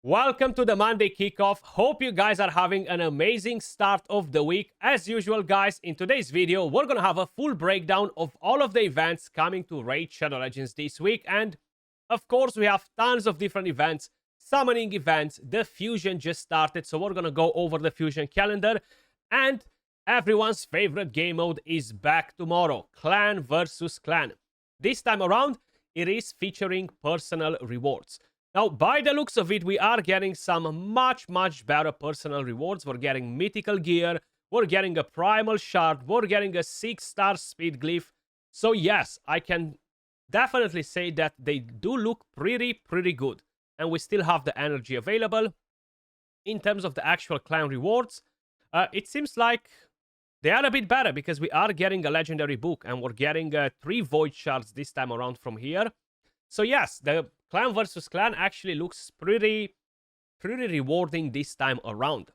Welcome to the Monday Kickoff. Hope you guys are having an amazing start of the week. As usual, guys, in today's video, we're going to have a full breakdown of all of the events coming to Raid Shadow Legends this week. And, of course, we have tons of different events, summoning events. The Fusion just started, so we're going to go over the Fusion calendar. And everyone's favorite game mode is back tomorrow, Clan versus Clan. This time around, it is featuring personal rewards. Now, by the looks of it, we are getting some much better personal rewards. We're getting mythical gear, we're getting a primal shard, we're getting a 6-star speed glyph. So yes, I can definitely say that they do look pretty good. And we still have the energy available. In terms of the actual clan rewards, it seems like they are a bit better because we are getting a legendary book and we're getting 3 void shards this time around from here. So yes, the Clan versus Clan actually looks pretty rewarding this time around.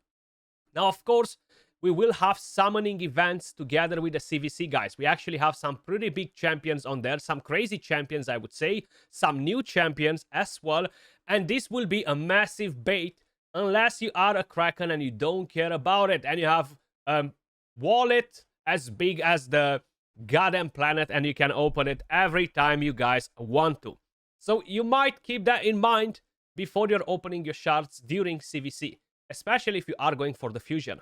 Now, of course, we will have summoning events together with the CvC guys. We actually have some pretty big champions on there, some crazy champions, I would say, some new champions as well. And this will be a massive bait unless you are a Kraken and you don't care about it and you have a wallet as big as the goddamn planet and you can open it every time you guys want to. So you might keep that in mind before you're opening your shards during CvC, especially if you are going for the fusion.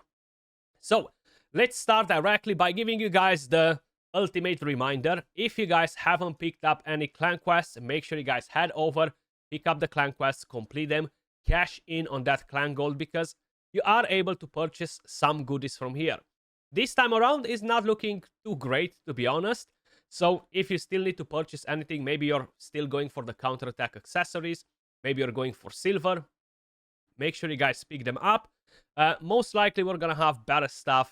So let's start directly by giving you guys the ultimate reminder. If you guys haven't picked up any clan quests, make sure you guys head over, pick up the clan quests, complete them, cash in on that clan gold because you are able to purchase some goodies from here. This time around is not looking too great, to be honest. So if you still need to purchase anything, maybe you're still going for the counterattack accessories, maybe you're going for silver, make sure you guys pick them up. Most likely we're gonna have better stuff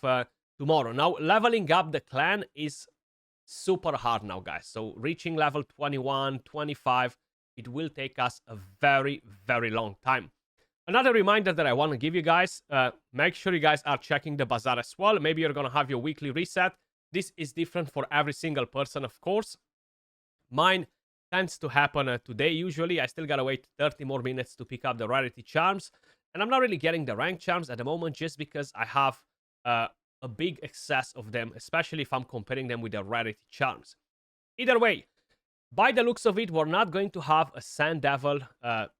tomorrow. Now, leveling up the clan is super hard now, guys. So reaching level 21, 25, it will take us a very long time. Another reminder that I want to give you guys, make sure you guys are checking the bazaar as well. Maybe you're gonna have your weekly reset. This is different for every single person, of course. Mine tends to happen today, usually. I still gotta wait 30 more minutes to pick up the rarity charms. And I'm not really getting the rank charms at the moment just because I have a big excess of them, especially if I'm comparing them with the rarity charms. Either way, by the looks of it, we're not going to have a Sand Devil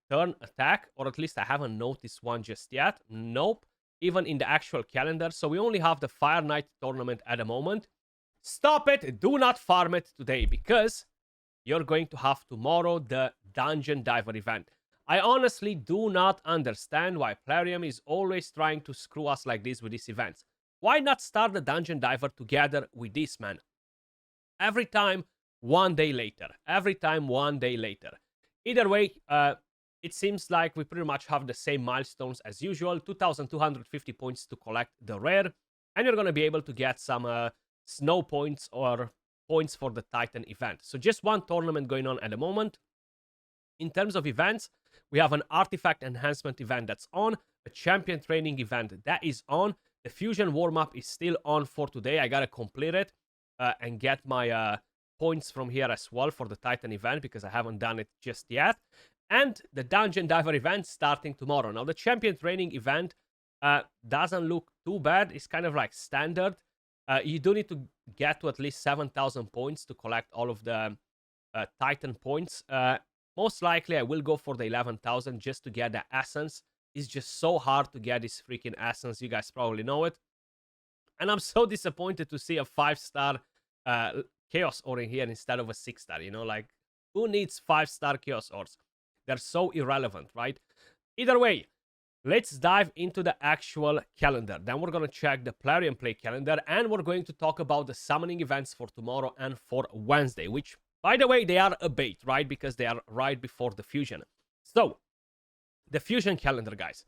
turn attack, or at least I haven't noticed one just yet. Nope, even in the actual calendar. So we only have the Fire Knight tournament at the moment. Stop it, do not farm it today because you're going to have tomorrow the Dungeon Diver event. I honestly do not understand why Plarium is always trying to screw us like this with these events. Why not start the Dungeon Diver together with this, man? Every time, one day later. Every time, one day later. Either way, it seems like we pretty much have the same milestones as usual. 2,250 points to collect the rare. And you're going to be able to get some snow points or points for the Titan event. So just one tournament going on at the moment. In terms of events, we have an artifact enhancement event that's on, a champion training event that is on. The fusion warm-up is still on for today. I gotta complete it and get my points from here as well for the Titan event because I haven't done it just yet. And the Dungeon Diver event starting tomorrow. Now the champion training event doesn't look too bad. It's kind of like standard. You do need to get to at least 7,000 points to collect all of the Titan points. Most likely, I will go for the 11,000 just to get the essence. It's just so hard to get this freaking essence. You guys probably know it. And I'm so disappointed to see a 5-star Chaos Ore in here instead of a 6-star. You know, like, who needs 5-star Chaos Ores? They're so irrelevant, right? Either way, let's dive into the actual calendar. Then we're going to check the Plarium play calendar. And we're going to talk about the summoning events for tomorrow and for Wednesday. Which, by the way, they are a bait, right? Because they are right before the fusion. So, the fusion calendar, guys.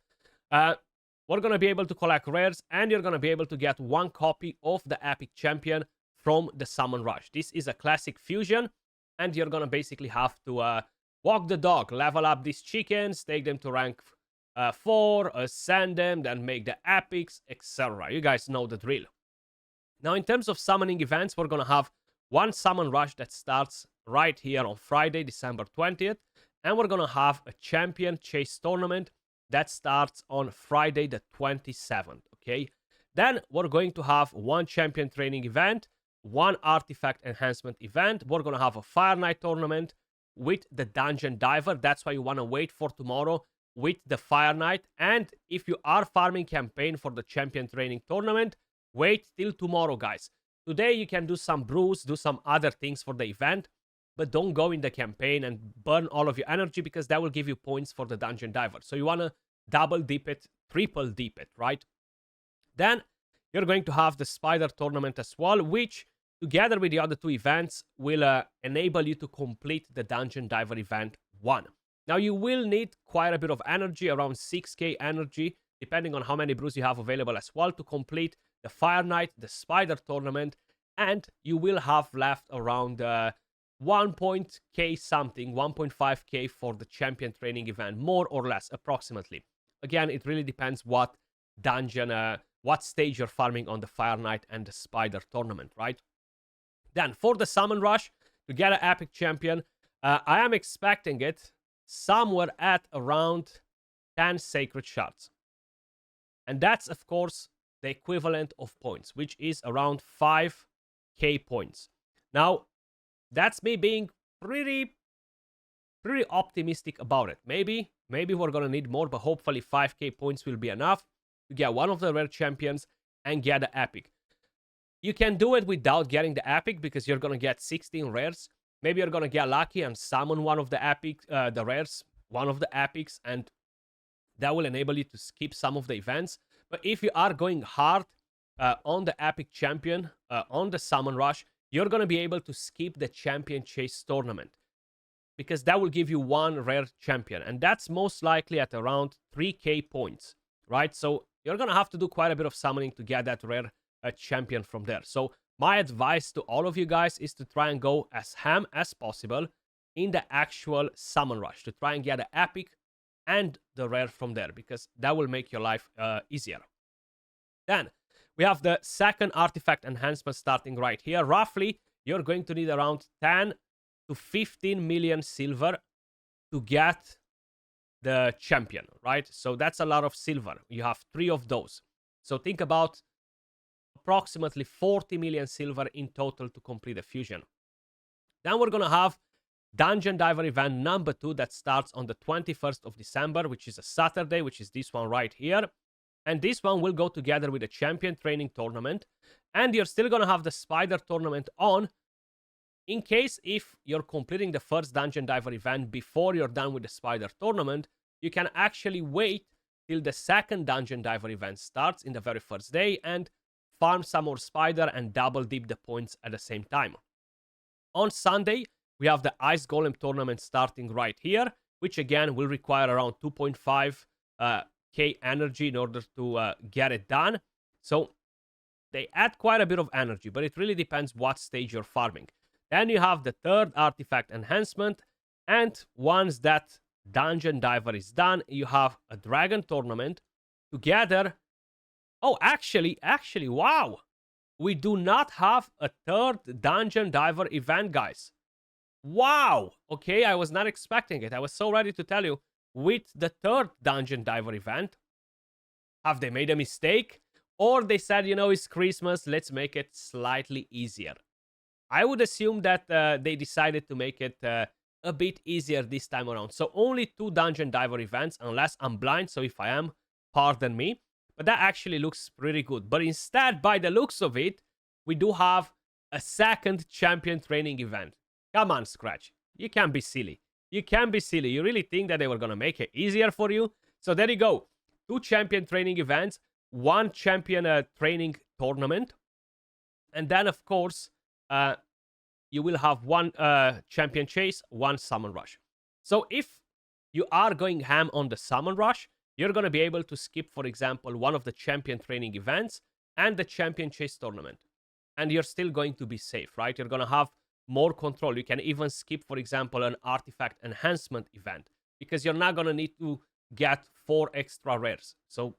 We're going to be able to collect rares. And you're going to be able to get 1 copy of the Epic Champion from the Summon Rush. This is a classic fusion. And you're going to basically have to walk the dog. Level up these chickens. Take them to rank 4, ascend them, then make the epics, etc. You guys know the drill. Now, in terms of summoning events, we're going to have 1 Summon Rush that starts right here on Friday, December 20th. And we're going to have a Champion Chase Tournament that starts on Friday the 27th, okay? Then we're going to have one champion training event, one artifact enhancement event. We're going to have a Fire Knight tournament with the Dungeon Diver. That's why you want to wait for tomorrow with the Fire Knight. And if you are farming campaign for the champion training tournament, wait till tomorrow, guys. Today you can do some brews, do some other things for the event, but don't go in the campaign and burn all of your energy, because that will give you points for the Dungeon Diver. So you want to double dip it, triple dip it, right? Then you're going to have the Spider tournament as well, which together with the other two events will enable you to complete the Dungeon Diver event 1. Now you will need quite a bit of energy, around 6k energy, depending on how many brews you have available as well, to complete the Fire Knight, the Spider tournament, and you will have left around 1.k something, 1.5k for the champion training event, more or less, approximately. Again, it really depends what dungeon, what stage you're farming on the Fire Knight and the Spider tournament, right? Then, for the Summon Rush, to get an Epic Champion, I am expecting it somewhere at around 10 Sacred Shards. And that's, of course, the equivalent of points, which is around 5k points. Now, that's me being pretty optimistic about it. Maybe we're gonna need more, but hopefully 5k points will be enough to get one of the rare champions and get the epic. You can do it without getting the epic, because you're gonna get 16 rares. Maybe you're gonna get lucky and summon one of the epic, the rares, one of the epics, and that will enable you to skip some of the events. But if you are going hard on the epic champion, on the Summon Rush, you're going to be able to skip the champion chase tournament, because that will give you one rare champion, and that's most likely at around 3k points, right? So you're going to have to do quite a bit of summoning to get that rare champion from there. So my advice to all of you guys is to try and go as ham as possible in the actual Summon Rush, to try and get an epic and the rare from there, because that will make your life easier. Then we have the second artifact enhancement starting right here. Roughly, you're going to need around 10 to 15 million silver to get the champion, right? So that's a lot of silver. You have 3 of those. So think about approximately 40 million silver in total to complete the fusion. Then we're going to have Dungeon Diver event number 2 that starts on the 21st of December, which is a Saturday, which is this one right here. And this one will go together with the champion training tournament. And you're still going to have the Spider tournament on, in case if you're completing the first Dungeon Diver event before you're done with the Spider tournament, you can actually wait till the second Dungeon Diver event starts in the very first day and farm some more Spider and double dip the points at the same time. On Sunday, we have the Ice Golem tournament starting right here, which again will require around 2.5k energy in order to get it done. So they add quite a bit of energy, but it really depends what stage you're farming. Then you have the third artifact enhancement, and once that Dungeon Diver is done, you have a Dragon tournament together. Oh, actually, wow! We do not have a third Dungeon Diver event, guys. Wow! Okay, I was not expecting it. I was so ready to tell you, with the third Dungeon Diver event, have they made a mistake? Or they said, you know, it's Christmas, let's make it slightly easier. I would assume that they decided to make it a bit easier this time around. So only 2 Dungeon Diver events, unless I'm blind, so if I am, pardon me. But that actually looks pretty good. But instead, by the looks of it, we do have a second champion training event. Come on, Skratch. You can't be silly. You can't be silly. You really think that they were going to make it easier for you? So there you go. 2 champion training events, 1 champion training tournament. And then, of course, you will have 1 champion chase, 1 summon rush. So if you are going ham on the summon rush, you're going to be able to skip, for example, one of the champion training events and the champion chase tournament. And you're still going to be safe, right? You're going to have more control. You can even skip, for example, an artifact enhancement event, because you're not going to need to get 4 extra rares. So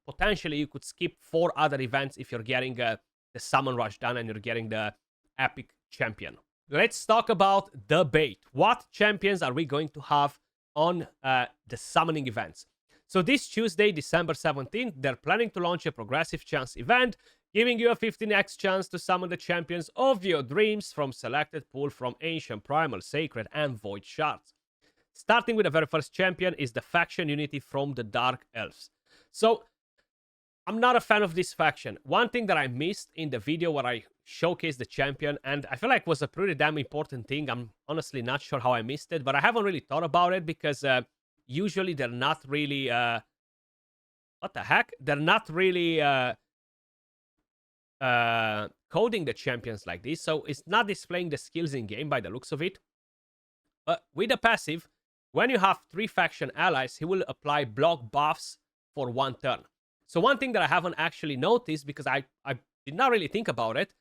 potentially you could skip 4 other events if you're getting the summon rush done and you're getting the epic champion. Let's talk about the bait. What champions are we going to have on the summoning events? So this Tuesday, December 17th, they're planning to launch a progressive chance event, giving you a 15x chance to summon the champions of your dreams from selected pool from Ancient, Primal, Sacred, and Void Shards. Starting with the very first champion is the faction unity from the Dark Elves. So, I'm not a fan of this faction. One thing that I missed in the video where I showcased the champion, and I feel like was a pretty damn important thing. I'm honestly not sure how I missed it, but I haven't really thought about it because usually they're not really... what the heck? They're not really coding the champions like this, so it's not displaying the skills in game by the looks of it. But with the passive, when you have 3 faction allies, he will apply block buffs for 1 turn. So one thing that I haven't actually noticed, because I did not really think about it,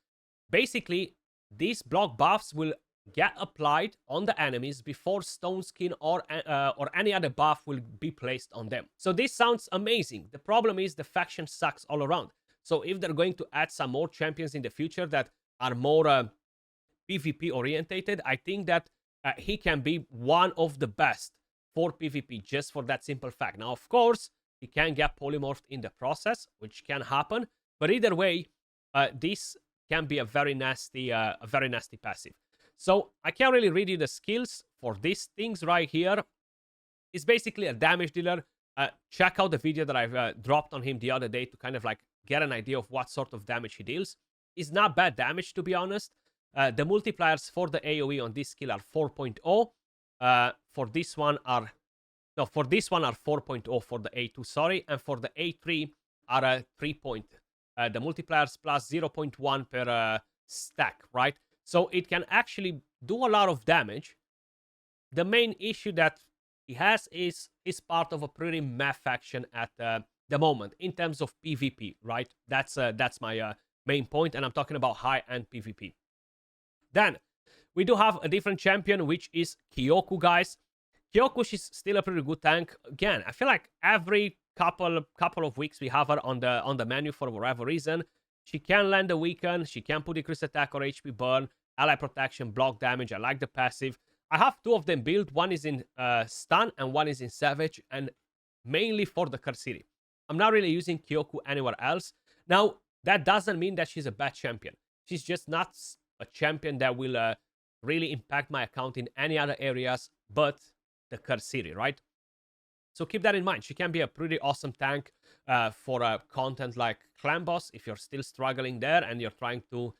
basically, these block buffs will get applied on the enemies before Stone Skin or any other buff will be placed on them. So this sounds amazing. The problem is the faction sucks all around. So if they're going to add some more champions in the future that are more PvP orientated, I think that he can be one of the best for PvP, just for that simple fact. Now, of course, he can get polymorphed in the process, which can happen. But either way, this can be a very nasty passive. So I can't really read you the skills for these things right here. It's basically a damage dealer. Check out the video that I've dropped on him the other day to kind of like get an idea of what sort of damage he deals. It's not bad damage, to be honest. The multipliers for the AoE on this skill are 4.0. For this one are 4.0 for the A2, sorry, and for the A3 are 3. The multipliers plus 0.1 per stack, right? So it can actually do a lot of damage. The main issue that he has is part of a pretty meh faction at the moment in terms of PvP, right? That's my main point, and I'm talking about high-end PvP. Then we do have a different champion, which is Kyoku, guys. Kyoku, she's still a pretty good tank. Again, I feel like every couple of weeks we have her on the menu for whatever reason. She can land a weaken, she can put decreased attack or HP burn, ally protection, block damage. I like the passive. I have 2 of them built. One is in stun and one is in savage, and mainly for the Cursiri. I'm not really using Kyoku anywhere else. Now, that doesn't mean that she's a bad champion. She's just not a champion that will really impact my account in any other areas but the Cursiri, right? So keep that in mind. She can be a pretty awesome tank for content like Clan Boss if you're still struggling there and you're trying to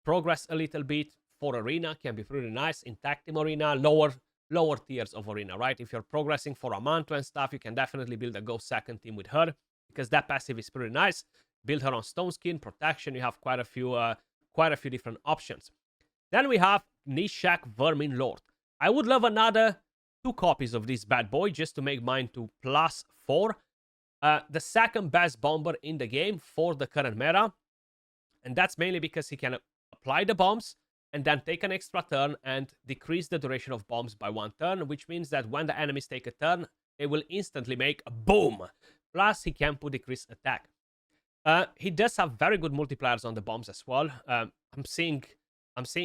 progress a little bit. For Arena, can be pretty nice. In Tag Team Arena, lower tiers of Arena, right? If you're progressing for Amanto and stuff, you can definitely build a Go second team with her, because that passive is pretty nice. Build her on Stone Skin, protection. You have quite a few different options. Then we have Nishak Vermin Lord. I would love another 2 copies of this bad boy just to make mine to +4. The second best bomber in the game for the current meta. And that's mainly because he can apply the bombs and then take an extra turn and decrease the duration of bombs by 1 turn, which means that when the enemies take a turn, they will instantly make a boom. Plus, he can put decreased attack. He does have very good multipliers on the bombs as well. I'm seeing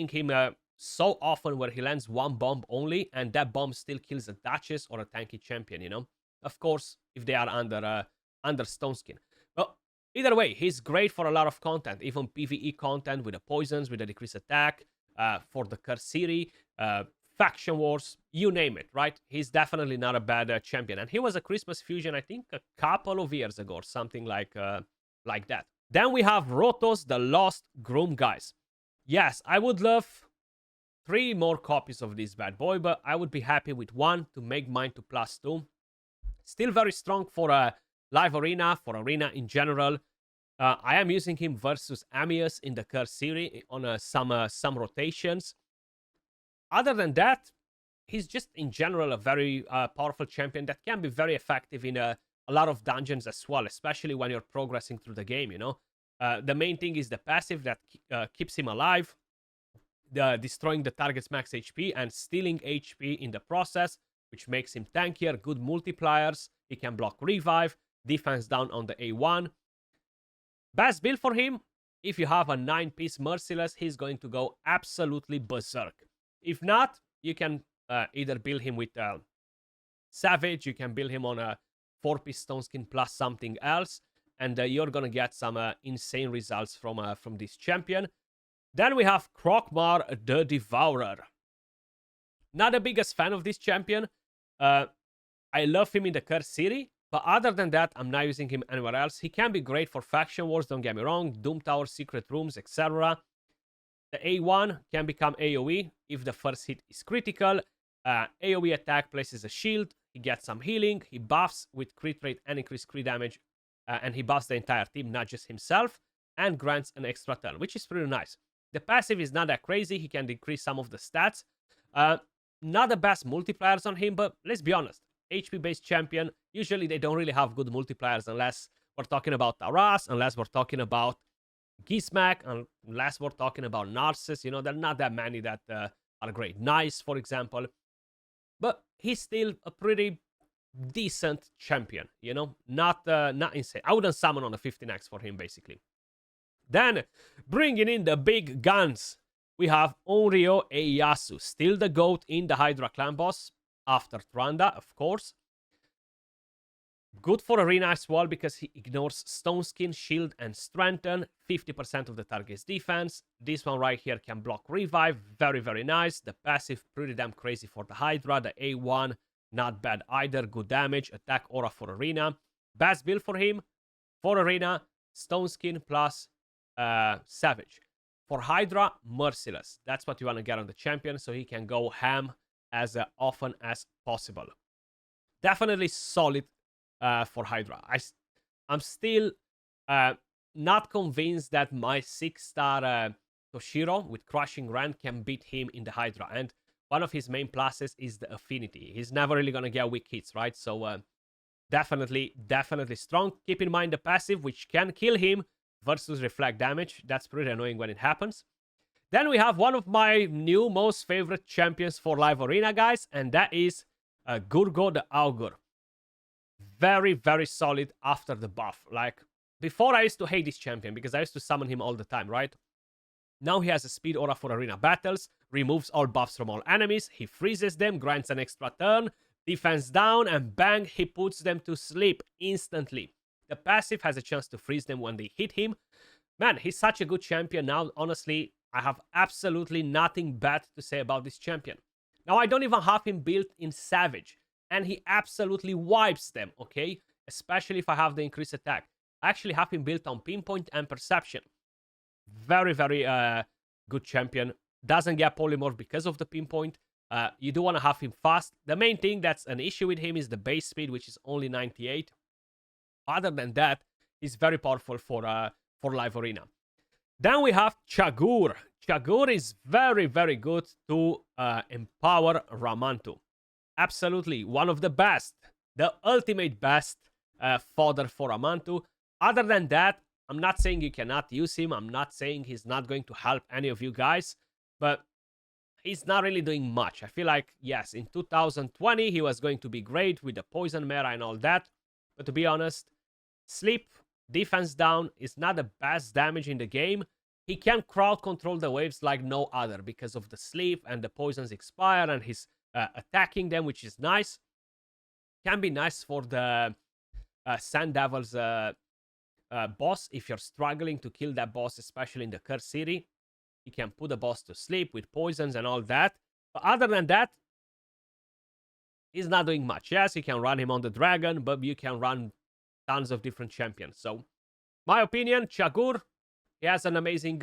him so often where he lands 1 bomb only, and that bomb still kills a Duchess or a tanky champion, you know? Of course, if they are under Stone Skin. Well, either way, he's great for a lot of content, even PvE content with the poisons, with the decreased attack, for the Cursiri, faction wars, you name it, right? He's definitely not a bad champion. And he was a Christmas fusion, I think, a couple of years ago or something like that. Then we have Rotos, the Lost Groom, guys. Yes, I would love 3 more copies of this bad boy, but I would be happy with 1 to make mine to +2. Still very strong for live arena, for arena in general. I am using him versus Amius in the Cursiri on some rotations. Other than that, he's just in general a very powerful champion that can be very effective in a lot of dungeons as well, especially when you're progressing through the game, you know. The main thing is the passive that keeps him alive, destroying the target's max HP and stealing HP in the process, which makes him tankier, good multipliers. He can block revive, defense down on the A1. Best build for him, if you have a 9-piece Merciless, he's going to go absolutely berserk. If not, you can either build him with Savage, you can build him on a 4-piece Stone Skin plus something else, and you're gonna get some insane results from this champion. Then we have Krokmar the Devourer. Not the biggest fan of this champion. I love him in the Curse City, but other than that, I'm not using him anywhere else. He can be great for faction wars, don't get me wrong, Doom Tower, Secret Rooms, etc. The A1 can become AoE if the first hit is critical. AoE attack places a shield, he gets some healing, he buffs with crit rate and increased crit damage, and he buffs the entire team, not just himself, and grants an extra turn, which is pretty nice. The passive is not that crazy, he can decrease some of the stats. Not the best multipliers on him, but let's be honest, HP-based champion, usually they don't really have good multipliers unless we're talking about Taras, unless we're talking about Gizmak, unless we're talking about Narcissus. You know, there are not that many that are great. Nice, for example. But he's still a pretty decent champion, you know? Not insane. I wouldn't summon on a 15x for him, basically. Then, bringing in the big guns, we have Onryo Ieyasu, still the GOAT in the Hydra clan boss, after Tranda, of course. Good for Arena as well, because he ignores Stone Skin, Shield, and Strengthen, 50% of the target's defense. This one right here can block Revive, very, very nice. The passive, pretty damn crazy for the Hydra. The A1, not bad either, good damage, attack aura for Arena. Best build for him, for Arena, Stone Skin plus Savage. For Hydra, Merciless. That's what you want to get on the champion, so he can go ham as often as possible. Definitely solid for Hydra. I'm still not convinced that my 6-star Toshiro with Crushing Rand can beat him in the Hydra. And one of his main pluses is the affinity. He's never really going to get weak hits, right? So definitely strong. Keep in mind the passive, which can kill him versus reflect damage. That's pretty annoying when it happens. Then we have one of my new most favorite champions for Live Arena, guys, and that is Gurgo the Augur. Very, very solid after the buff. Like, before I used to hate this champion because I used to summon him all the time, right? Now he has a speed aura for arena battles, removes all buffs from all enemies, he freezes them, grants an extra turn, defense down, and bang, he puts them to sleep instantly. The passive has a chance to freeze them when they hit him. Man, he's such a good champion now. Honestly, I have absolutely nothing bad to say about this champion. Now, I don't even have him built in Savage, and he absolutely wipes them, okay? Especially if I have the increased attack. I actually have him built on Pinpoint and Perception. Very, very good champion. Doesn't get polymorph because of the Pinpoint. You do want to have him fast. The main thing that's an issue with him is the base speed, which is only 98. Other than that, he's very powerful for Live Arena. Then we have Chagur. Chagur is very, very good to empower Ramantu. Absolutely, one of the best. The ultimate best fodder for Ramantu. Other than that, I'm not saying you cannot use him. I'm not saying he's not going to help any of you guys. But he's not really doing much. I feel like, yes, in 2020, he was going to be great with the Poison Mera and all that. But to be honest, sleep, defense down is not the best damage in the game. He can crowd control the waves like no other because of the sleep and the poisons expire and he's attacking them, which is nice. Can be nice for the Sand Devils boss if you're struggling to kill that boss, especially in the Curse City. You can put the boss to sleep with poisons and all that. But other than that, he's not doing much. Yes, you can run him on the dragon, but you can run tons of different champions. So, my opinion, Chagur, he has an amazing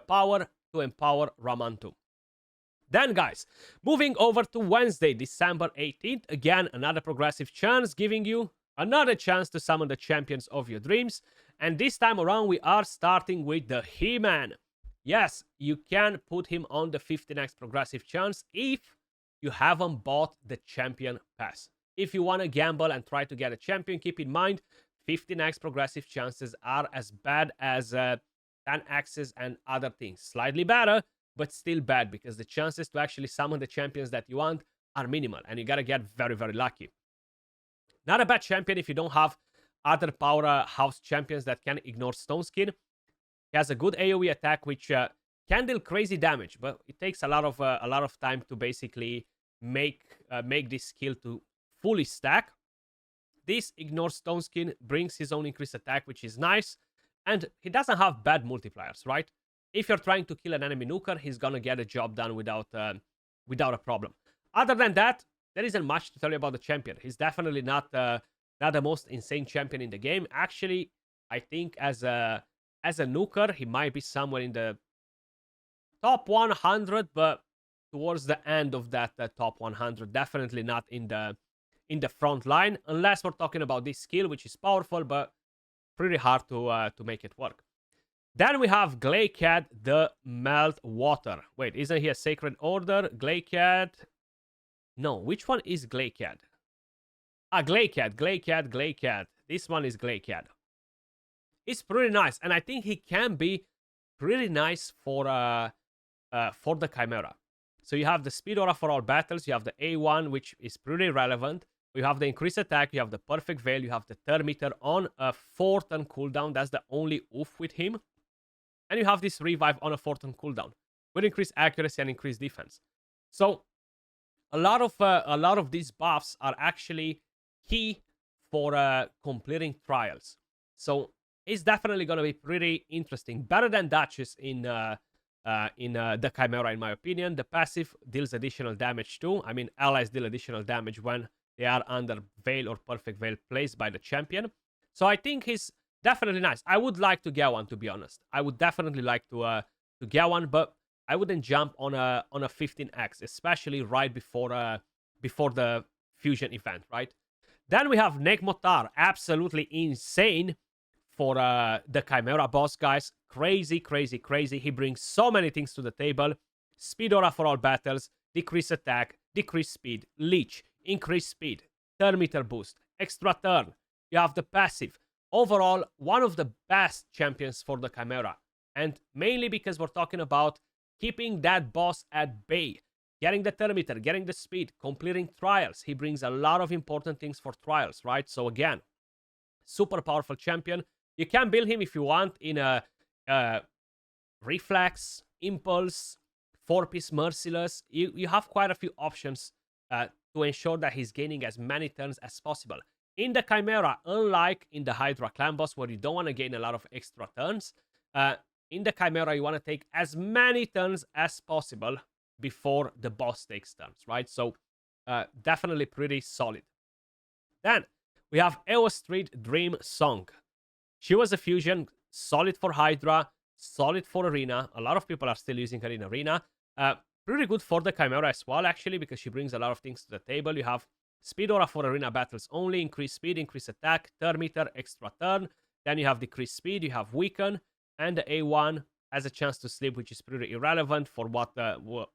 power to empower Ramantu. Then, guys, moving over to Wednesday, December 18th. Again, another progressive chance, giving you another chance to summon the champions of your dreams. And this time around, we are starting with the He-Man. Yes, you can put him on the 15x progressive chance if you haven't bought the champion pass. If you want to gamble and try to get a champion, keep in mind 15x progressive chances are as bad as 10x's and other things. Slightly better, but still bad because the chances to actually summon the champions that you want are minimal and you gotta get very, very lucky. Not a bad champion if you don't have other powerhouse champions that can ignore Stone Skin. He has a good AoE attack which can deal crazy damage, but it takes a lot of time to basically make this skill to fully stack. this ignores Stone Skin, brings his own increased attack, which is nice. And he doesn't have bad multipliers, right? If you're trying to kill an enemy nuker, he's gonna get a job done without a problem. Other than that, there isn't much to tell you about the champion. He's definitely not the most insane champion in the game. Actually, I think as a nuker, he might be somewhere in the top 100, but towards the end of that top 100. Definitely not in the front line, unless we're talking about this skill, which is powerful, but pretty hard to make it work. Then we have Glaciad, the Melt Water. Wait, isn't he a Sacred Order? Glaciad. No, which one is Glaciad? Ah, Glaciad. This one is Glaciad. It's pretty nice, and I think he can be pretty nice for the Chimera. So you have the Speed Aura for all battles, you have the A1, which is pretty relevant. You have the increased attack, you have the Perfect Veil, you have the Turn Meter on a 4-turn cooldown. That's the only oof with him. And you have this Revive on a 4-turn cooldown with increased accuracy and increased defense. So a lot of these buffs are actually key for completing trials. So it's definitely going to be pretty interesting. Better than Duchess in the Chimera, in my opinion. The passive deals additional damage too. I mean, allies deal additional damage when they are under Veil or Perfect Veil placed by the champion. So I think he's definitely nice. I would like to get one, to be honest. I would definitely like to get one, but I wouldn't jump on a 15x, especially right before the fusion event, right? Then we have Negmotar, absolutely insane for the Chimera boss, guys. Crazy. He brings so many things to the table. Speed Aura for all battles, decrease attack, decrease speed, leech, increase speed, turn meter boost, extra turn. You have the passive. Overall, one of the best champions for the Chimera. And mainly because we're talking about keeping that boss at bay, getting the turn meter, getting the speed, completing trials. He brings a lot of important things for trials, right? So again, super powerful champion. You can build him if you want in a Reflex, Impulse, 4-piece Merciless. You have quite a few options to ensure that he's gaining as many turns as possible. In the Chimera, unlike in the Hydra clan boss, where you don't want to gain a lot of extra turns, in the Chimera, you want to take as many turns as possible before the boss takes turns, right? So, definitely pretty solid. Then, we have Eos Street Dream Song. She was a fusion, solid for Hydra, solid for Arena. A lot of people are still using her in Arena. Pretty good for the Chimera as well, actually, because she brings a lot of things to the table. You have Speed Aura for Arena battles only, increase speed, increase attack, turn meter, extra turn. Then you have decreased speed, you have Weaken, and the A1 has a chance to sleep, which is pretty irrelevant for what we're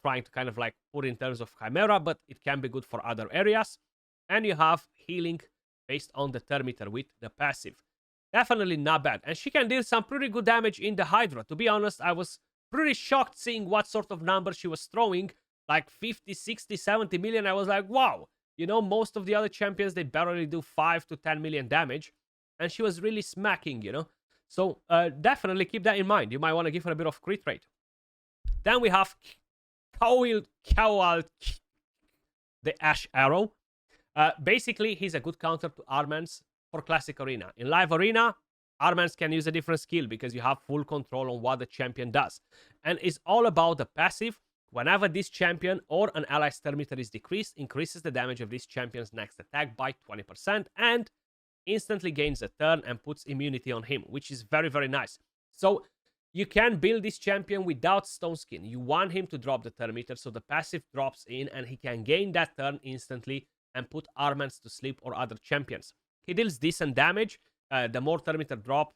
trying to kind of like put in terms of Chimera, but it can be good for other areas. And you have healing based on the turn meter with the passive. Definitely not bad. And she can deal some pretty good damage in the Hydra. To be honest, I was pretty shocked seeing what sort of numbers she was throwing. Like 50, 60, 70 million. I was like, wow. You know, most of the other champions, they barely do 5 to 10 million damage. And she was really smacking, you know. So definitely keep that in mind. You might want to give her a bit of crit rate. Then we have Kowal, the Ash Arrow. Basically, he's a good counter to Armans for Classic Arena. In Live Arena, Armans can use a different skill because you have full control on what the champion does. And it's all about the passive. Whenever this champion or an ally's turn meter is decreased, increases the damage of this champion's next attack by 20% and instantly gains a turn and puts immunity on him, which is very, very nice. So you can build this champion without Stone Skin. You want him to drop the turn meter, so the passive drops in and he can gain that turn instantly and put Armans to sleep or other champions. He deals decent damage. The more turn meter drops,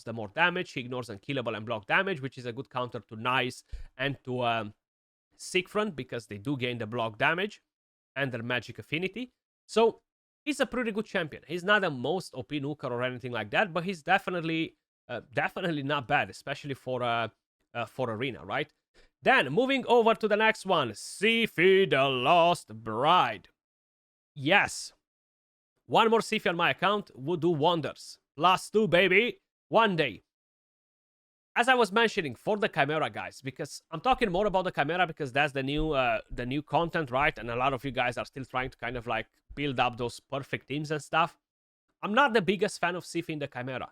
the more damage. He ignores unkillable and block damage, which is a good counter to Nice and to Siegfried, because they do gain the block damage and their magic affinity. So he's a pretty good champion. He's not the most OP nuker or anything like that, but he's definitely not bad, especially for Arena, right? Then moving over to the next one, Sifi the Lost Bride. Yes, one more Sifi on my account would do wonders. +2, baby, one day. As I was mentioning, for the Chimera, guys, because I'm talking more about the Chimera because that's the new content, right? And a lot of you guys are still trying to kind of like build up those perfect teams and stuff. I'm not the biggest fan of Siphi in the Chimera.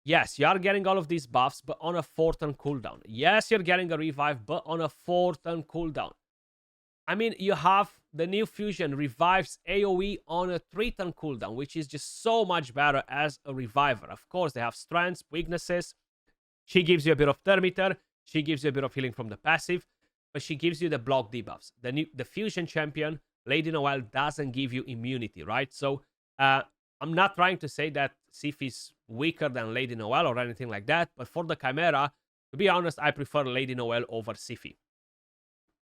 Yes, you are getting all of these buffs, but on a 4-turn cooldown. Yes, you're getting a revive, but on a 4-turn cooldown. I mean, you have the new fusion revives AoE on a 3-turn cooldown, which is just so much better as a reviver. Of course, they have strengths, weaknesses. She gives you a bit of thermometer. She gives you a bit of healing from the passive, but she gives you the block debuffs. The fusion champion, Lady Noelle, doesn't give you immunity, right? So I'm not trying to say that Sif is weaker than Lady Noelle or anything like that, but for the Chimera, to be honest, I prefer Lady Noelle over Siphi.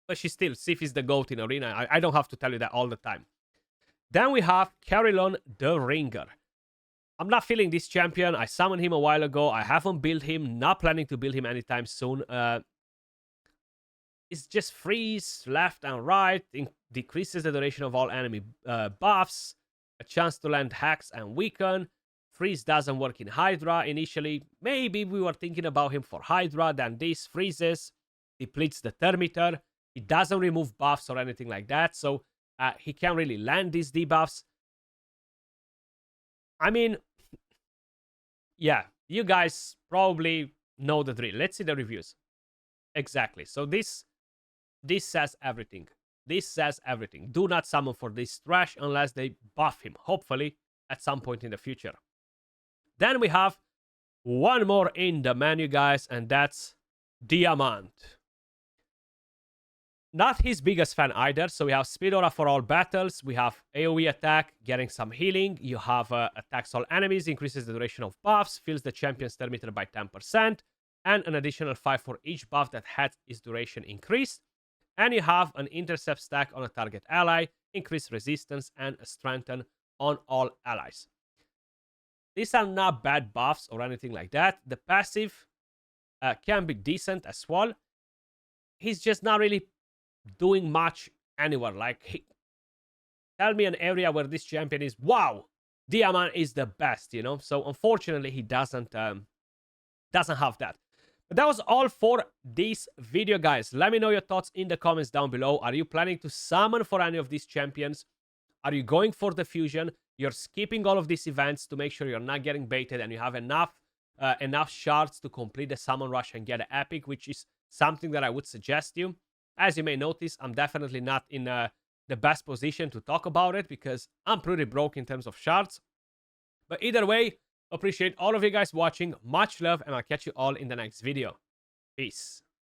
But Sif is the GOAT in Arena. I don't have to tell you that all the time. Then we have Carillon the Ringer. I'm not feeling this champion. I summoned him a while ago. I haven't built him. Not planning to build him anytime soon. It's just freeze left and right. Decreases the duration of all enemy buffs. A chance to land hacks and weaken. Freeze doesn't work in Hydra initially. Maybe we were thinking about him for Hydra. Then this freezes. Depletes the thermometer. He doesn't remove buffs or anything like that. So he can't really land these debuffs. I mean, yeah, you guys probably know the drill. Let's see the reviews. Exactly. So this says everything. This says everything. Do not summon for this trash unless they buff him, hopefully, at some point in the future. Then we have one more in the menu, guys, and that's Diamant. Not his biggest fan either. So we have Speed Aura for all battles. We have AoE attack, getting some healing. You have attacks all enemies, increases the duration of buffs, fills the champion's thermometer by 10%, and an additional 5 for each buff that had its duration increased. And you have an intercept stack on a target ally, increased resistance, and a strengthen on all allies. These are not bad buffs or anything like that. The passive can be decent as well. He's just not really doing much anywhere. Like, tell me an area where this champion is, wow, Diamant is the best, you know? So unfortunately, he doesn't have that. But that was all for this video, guys. Let me know your thoughts in the comments down below. Are you planning to summon for any of these champions? Are you going for the fusion? You're skipping all of these events to make sure you're not getting baited and you have enough shards to complete the summon rush and get an epic, which is something that I would suggest you. As you may notice, I'm definitely not in the best position to talk about it because I'm pretty broke in terms of shards. But either way, appreciate all of you guys watching. Much love, and I'll catch you all in the next video. Peace.